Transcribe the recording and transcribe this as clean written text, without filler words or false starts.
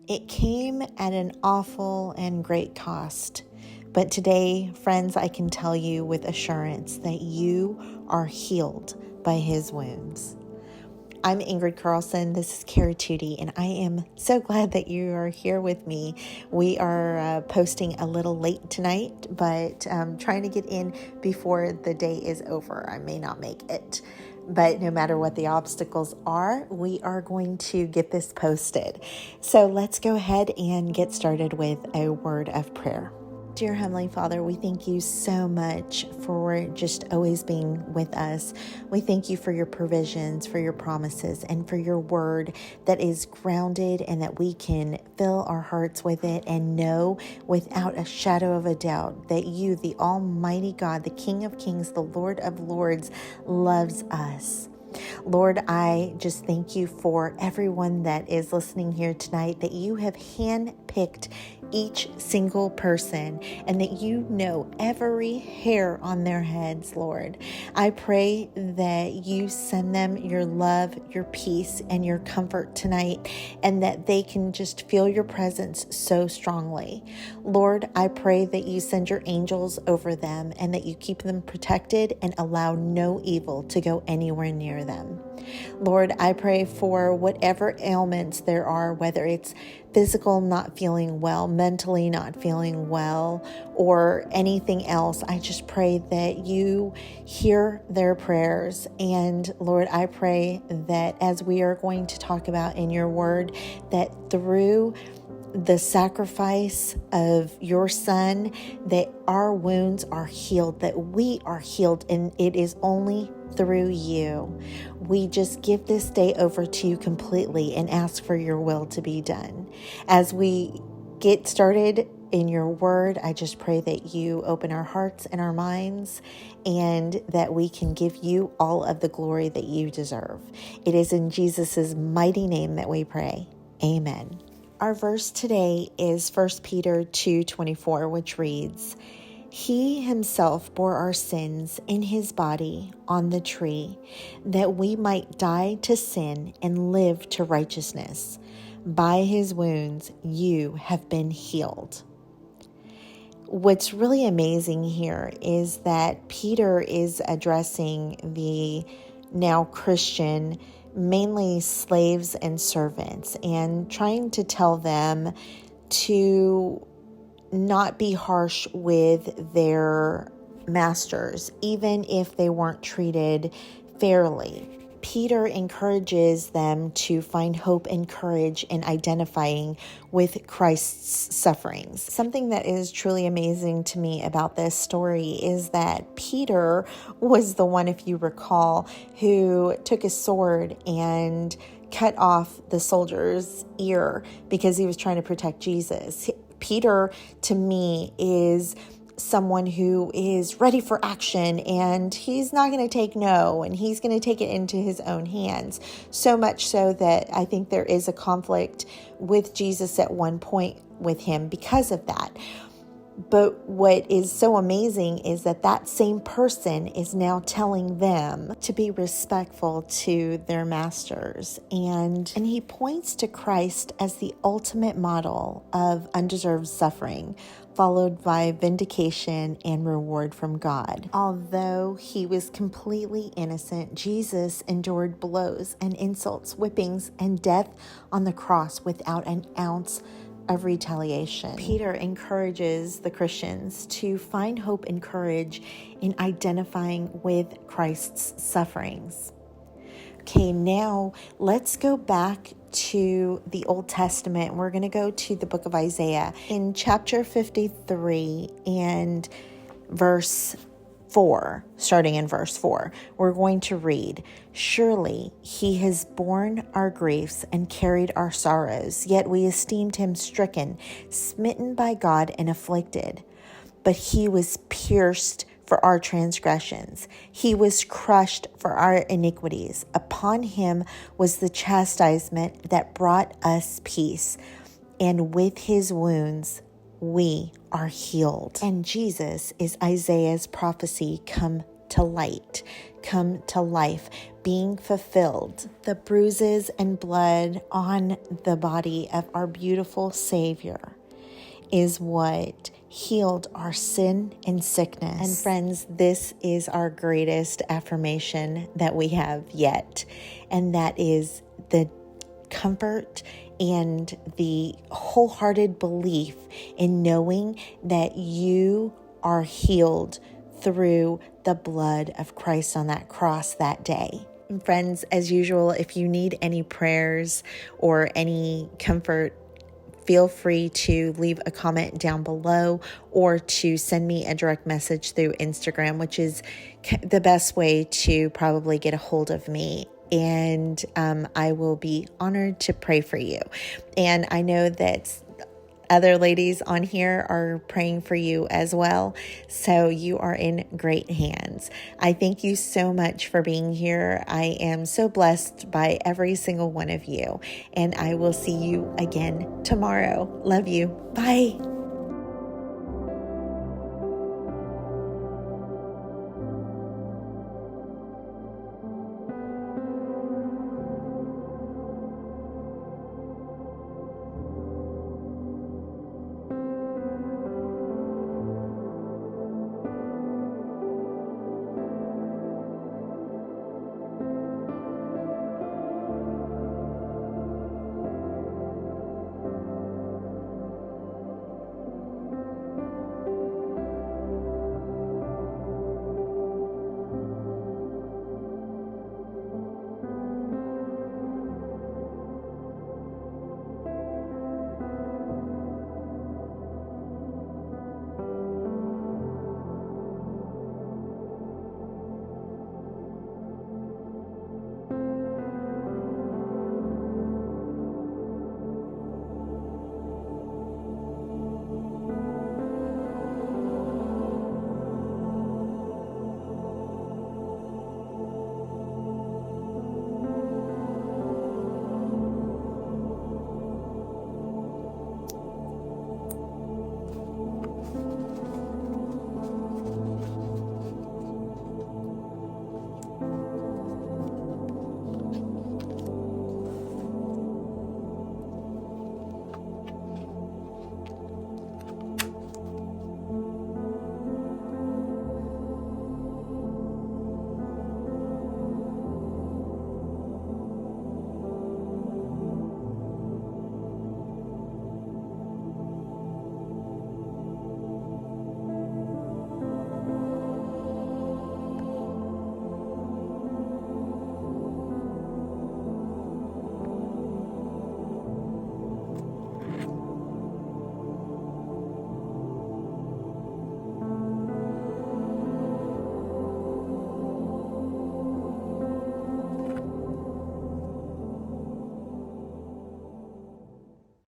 It came at an awful and great cost. But today, friends, I can tell you with assurance that you are healed by his wounds. I'm Ingrid Carlsen. This is Cara Tootie, and I am so glad that you are here with me. We are posting a little late tonight, but trying to get in before the day is over. I may not make it, but no matter what the obstacles are, we are going to get this posted. So let's go ahead and get started with a word of prayer. Dear Heavenly Father, we thank you so much for just always being with us. We thank you for your provisions, for your promises, and for your word that is grounded and that we can fill our hearts with it and know without a shadow of a doubt that you, the Almighty God, the King of Kings, the Lord of Lords, loves us. Lord, I just thank you for everyone that is listening here tonight, that you have handpicked each single person and that you know every hair on their heads, Lord. I pray that you send them your love, your peace, and your comfort tonight, and that they can just feel your presence so strongly. Lord, I pray that you send your angels over them and that you keep them protected and allow no evil to go anywhere near them. Lord, I pray for whatever ailments there are, whether it's physical not feeling well, mentally not feeling well, or anything else. I just pray that you hear their prayers. And Lord, I pray that as we are going to talk about in your word, that through the sacrifice of your Son, that our wounds are healed, that we are healed, and it is only through you. We just give this day over to you completely and ask for your will to be done. As we get started in your word, I just pray that you open our hearts and our minds and that we can give you all of the glory that you deserve. It is in Jesus' mighty name that we pray. Amen. Our verse today is 1 Peter 2:24, which reads, He himself bore our sins in his body on the tree, that we might die to sin and live to righteousness. By his wounds you have been healed. What's really amazing here is that Peter is addressing the now Christian, mainly slaves and servants, and trying to tell them to not be harsh with their masters, even if they weren't treated fairly. Peter encourages them to find hope and courage in identifying with Christ's sufferings. Something that is truly amazing to me about this story is that Peter was the one, if you recall, who took a sword and cut off the soldier's ear because he was trying to protect Jesus. Peter, to me, is someone who is ready for action, and he's not going to take no, and he's going to take it into his own hands. So much so that I think there is a conflict with Jesus at one point with him because of that. But what is so amazing is that that same person is now telling them to be respectful to their masters. And he points to Christ as the ultimate model of undeserved suffering, followed by vindication and reward from God. Although he was completely innocent, Jesus endured blows and insults, whippings, and death on the cross without an ounce of retaliation. Peter encourages the Christians to find hope and courage in identifying with Christ's sufferings. Okay, now let's go back to the Old Testament. We're going to go to the book of Isaiah. In chapter 53 and verse 4, starting in verse 4, we're going to read, Surely he has borne our griefs and carried our sorrows, yet we esteemed him stricken, smitten by God, and afflicted. But he was pierced for our transgressions. He was crushed for our iniquities. Upon him was the chastisement that brought us peace, and with his wounds we are healed. And Jesus is Isaiah's prophecy come to light, come to life, being fulfilled. The bruises and blood on the body of our beautiful Savior is what healed our sin and sickness. And friends, this is our greatest affirmation that we have yet. And that is the comfort and the wholehearted belief in knowing that you are healed through the blood of Christ on that cross that day. And friends, as usual, if you need any prayers or any comfort, feel free to leave a comment down below or to send me a direct message through Instagram, which is the best way to probably get a hold of me. And I will be honored to pray for you. And I know that other ladies on here are praying for you as well. So you are in great hands. I thank you so much for being here. I am so blessed by every single one of you. And I will see you again tomorrow. Love you. Bye.